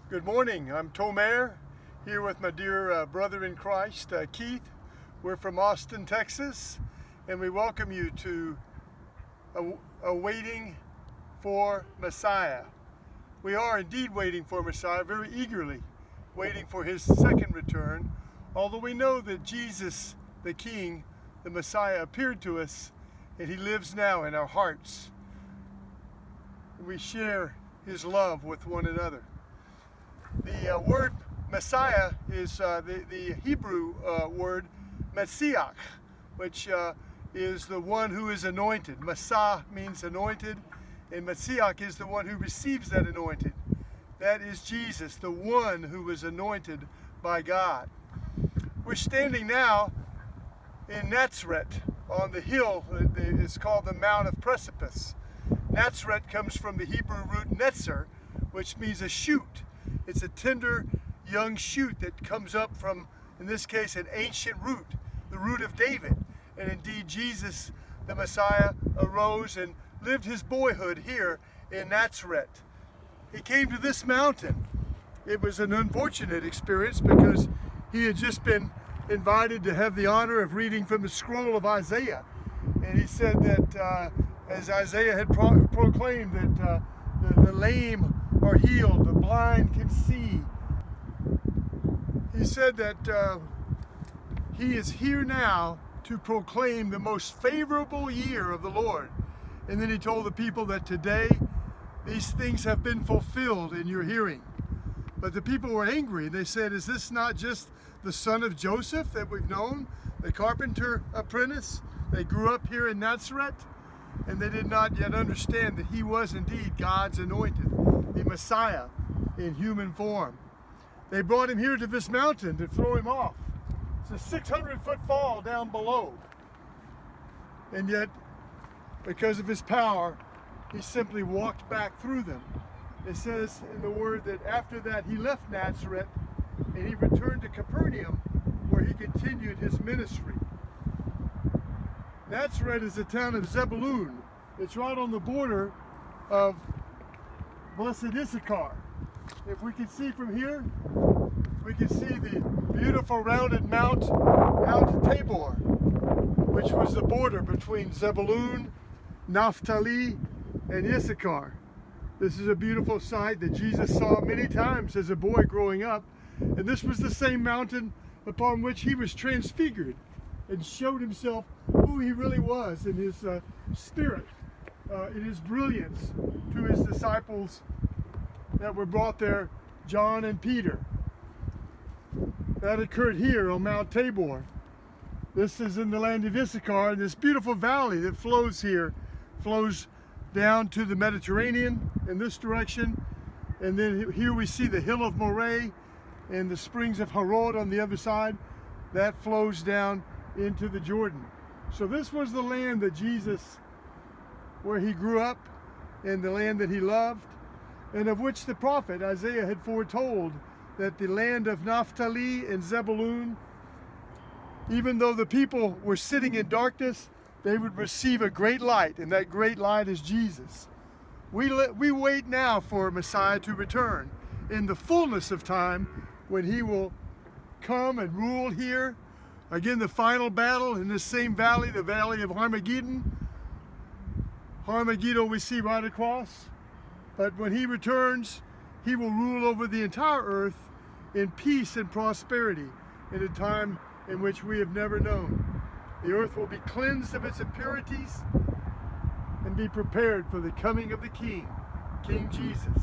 Good morning. I'm Tomer, here with my dear brother in Christ, Keith. We're from Austin, Texas, and we welcome you to waiting for Messiah. We are indeed waiting for Messiah, very eagerly waiting for his second return, although we know that Jesus, the King, the Messiah, appeared to us, and he lives now in our hearts. We share his love with one another. The word Messiah is the Hebrew word Messiah, which is the one who is anointed. Messiah means anointed, and Messiah is the one who receives that anointing. That is Jesus, the one who was anointed by God. We're standing now in Nazareth on the hill. It's called the Mount of Precipice. Nazareth comes from the Hebrew root netzer, which means a shoot. It's a tender young shoot that comes up from, in this case, an ancient root, the root of David. And indeed, Jesus, the Messiah, arose and lived his boyhood here in Nazareth. He came to this mountain. It was an unfortunate experience because he had just been invited to have the honor of reading from the scroll of Isaiah. And he said that as Isaiah had proclaimed that the lame are healed, the blind can see. He said that he is here now to proclaim the most favorable year of the Lord. And then he told the people that today these things have been fulfilled in your hearing. But the people were angry. They said, is this not just the son of Joseph that we've known, the carpenter apprentice? They grew up here in Nazareth, and they did not yet understand that he was indeed God's anointed, the Messiah in human form. They brought him here to this mountain to throw him off. It's a 600-foot fall down below. And yet, because of his power, he simply walked back through them. It says in the word that after that he left Nazareth and he returned to Capernaum, where he continued his ministry. Nazareth is the town of Zebulun. It's right on the border of blessed Issachar. If we can see from here, we can see the beautiful rounded Mount Tabor, which was the border between Zebulun, Naphtali, and Issachar. This is a beautiful sight that Jesus saw many times as a boy growing up, and this was the same mountain upon which he was transfigured and showed himself who he really was in his spirit, in his brilliance to his disciples that were brought there, John and Peter. That occurred here on Mount Tabor. This is in the land of Issachar, and this beautiful valley that flows here flows down to the Mediterranean in this direction, and then here we see the hill of Moreh and the springs of Harod on the other side. That flows down into the Jordan. So this was the land that Jesus, where he grew up, and the land that he loved, and of which the prophet Isaiah had foretold that the land of Naphtali and Zebulun, even though the people were sitting in darkness, they would receive a great light, and that great light is Jesus. We wait now for Messiah to return in the fullness of time when he will come and rule here. Again, the final battle in this same valley, the valley of Armageddon. Armageddon we see right across. But when he returns, he will rule over the entire earth in peace and prosperity in a time in which we have never known. The earth will be cleansed of its impurities and be prepared for the coming of the King, King Jesus.